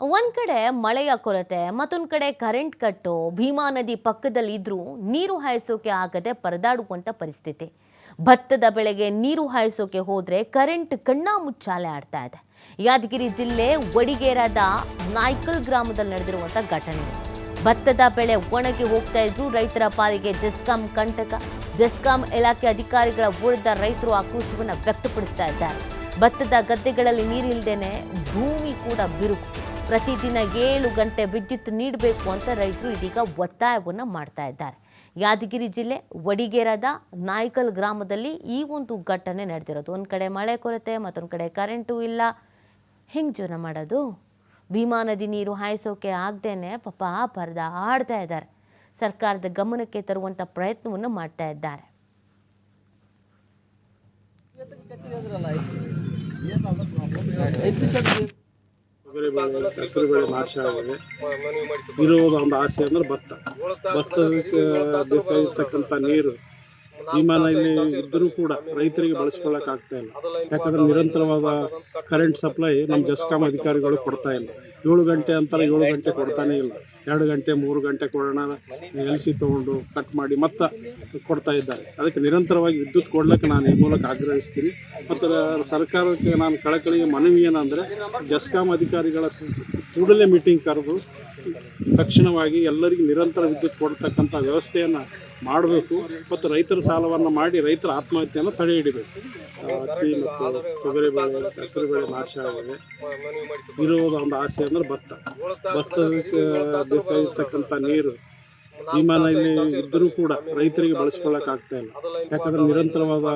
ಒಂದ್ ಕಡೆ ಮಳೆಯ ಕೊರತೆ, ಮತ್ತೊಂದು ಕಡೆ ಕರೆಂಟ್ ಕಟ್ಟು, ಭೀಮಾ ನದಿ ಪಕ್ಕದಲ್ಲಿ ಇದ್ರೂ ನೀರು ಹಾಯಿಸೋಕೆ ಆಗದೆ ಪರದಾಡುವಂತ ಪರಿಸ್ಥಿತಿ. ಭತ್ತದ ಬೆಳೆಗೆ ನೀರು ಹಾಯಿಸೋಕೆ ಹೋದ್ರೆ ಕರೆಂಟ್ ಕಣ್ಣಾ ಮುಚ್ಚಾಲೆ ಆಡ್ತಾ ಇದೆ. ಯಾದಗಿರಿ ಜಿಲ್ಲೆ ವಡಿಗೇರದ ನಾಯ್ಕಲ್ ಗ್ರಾಮದಲ್ಲಿ ನಡೆದಿರುವಂತ ಘಟನೆ. ಭತ್ತದ ಬೆಳೆ ಒಣಗಿ ಹೋಗ್ತಾ ಇದ್ರು ರೈತರ ಪಾಲಿಗೆ ಜೆಸ್ಕಾಂ ಕಂಟಕ. ಜೆಸ್ಕಾಂ ಇಲಾಖೆ ಅಧಿಕಾರಿಗಳ ವಿರುದ್ಧ ರೈತರು ಆಕ್ರೋಶವನ್ನು ವ್ಯಕ್ತಪಡಿಸ್ತಾ ಇದ್ದಾರೆ. ಭತ್ತದ ಗದ್ದೆಗಳಲ್ಲಿ ನೀರಿಲ್ಲದೇನೆ ಭೂಮಿ ಕೂಡ ಬಿರುಕು. ಪ್ರತಿದಿನ 7 ಗಂಟೆ ವಿದ್ಯುತ್ ನೀಡಬೇಕು ಅಂತ ರೈತರು ಇದೀಗ ಒತ್ತಾಯವನ್ನು ಮಾಡ್ತಾ ಇದ್ದಾರೆ. ಯಾದಗಿರಿ ಜಿಲ್ಲೆ ವಡಿಗೇರದ ನಾಯ್ಕಲ್ ಗ್ರಾಮದಲ್ಲಿ ಈ ಒಂದು ಘಟನೆ ನಡೆದಿರೋದು. ಒಂದು ಕಡೆ ಮಳೆ ಕೊರತೆ, ಮತ್ತೊಂದು ಕಡೆ ಕರೆಂಟು ಇಲ್ಲ. ಹೆಂಗೆ ಜೀವನ ಮಾಡೋದು? ಭೀಮಾ ನದಿ ನೀರು ಹಾಯಿಸೋಕೆ ಆಗದೇನೆ ಪಾಪ ಪರದಾಡ್ತಾ ಇದ್ದಾರೆ. ಸರ್ಕಾರದ ಗಮನಕ್ಕೆ ತರುವಂಥ ಪ್ರಯತ್ನವನ್ನು ಮಾಡ್ತಾ ಇದ್ದಾರೆ. ತೊಗರಿಬೇಳೆ, ಹೆಸರುಬೇಳೆ ನಾಶ ಆಗಿದೆ. ಇರುವುದು ಒಂದು ಆಸೆ ಅಂದರೆ ಭತ್ತದಕ್ಕೆ ಬೇಕಾಗಿರ್ತಕ್ಕಂಥ ನೀರು ಭೀಮಾನಲ್ಲಿ ಇದ್ದರೂ ಕೂಡ ರೈತರಿಗೆ ಬಳಸ್ಕೊಳ್ಳೋಕ್ಕಾಗ್ತಾ ಇಲ್ಲ. ಯಾಕಂದರೆ ನಿರಂತರವಾದ ಕರೆಂಟ್ ಸಪ್ಲೈ ನಮ್ಮ ಜೆಸ್ಕಾಂ ಅಧಿಕಾರಿಗಳು ಕೊಡ್ತಾ ಇಲ್ಲ. 7 ಗಂಟೆ ಅಂತಾರೆ, 7 ಗಂಟೆ ಕೊಡ್ತಾನೆ ಇಲ್ಲ. 2 ಗಂಟೆ 3 ಗಂಟೆ ಕೊಡೋಣ ಎಲ್ಸಿ ತೊಗೊಂಡು ಕಟ್ ಮಾಡಿ ಮತ್ತೆ ಕೊಡ್ತಾ ಇದ್ದಾರೆ. ಅದಕ್ಕೆ ನಿರಂತರವಾಗಿ ವಿದ್ಯುತ್ ಕೊಡ್ಲಿಕ್ಕೆ ನಾನು ಈ ಮೂಲಕ ಆಗ್ರಹಿಸ್ತೀನಿ. ಮತ್ತು ಸರ್ಕಾರಕ್ಕೆ ನಾನು ಕಳಕಳಿಯ ಮನವಿ ಏನಂದರೆ, ಜೆಸ್ಕಾಂ ಅಧಿಕಾರಿಗಳ ಕೂಡಲೇ ಮೀಟಿಂಗ್ ಕರೆದು ತಕ್ಷಣವಾಗಿ ಎಲ್ಲರಿಗೂ ನಿರಂತರ ವಿದ್ಯುತ್ ಕೊಡ್ತಕ್ಕಂಥ ವ್ಯವಸ್ಥೆಯನ್ನು ಮಾಡಬೇಕು. ಮತ್ತು ರೈತರ ಸಾಲವನ್ನು ಮಾಡಿ ರೈತರ ಆತ್ಮಹತ್ಯೆಯನ್ನು ತಡೆ ಹಿಡಿಬೇಕು. ಹತ್ತಿ ಮತ್ತು ತೊಗರಿಬೇಳೆ, ಹೆಸರುಬೇಳೆ ನಾಶ ಆಗಿದೆ. ಇರುವುದು ಒಂದು ಆಸೆ ಅಂದರೆ ಭತ್ತದಕ್ಕೆ ಬೇಕಾಗಿರ್ತಕ್ಕಂಥ ನೀರು ಭೀಮಾನಲ್ಲಿ ಇದ್ದರೂ ಕೂಡ ರೈತರಿಗೆ ಬಳಸ್ಕೊಳ್ಳೋಕ್ಕಾಗ್ತಾ ಇಲ್ಲ. ಯಾಕಂದರೆ ನಿರಂತರವಾದ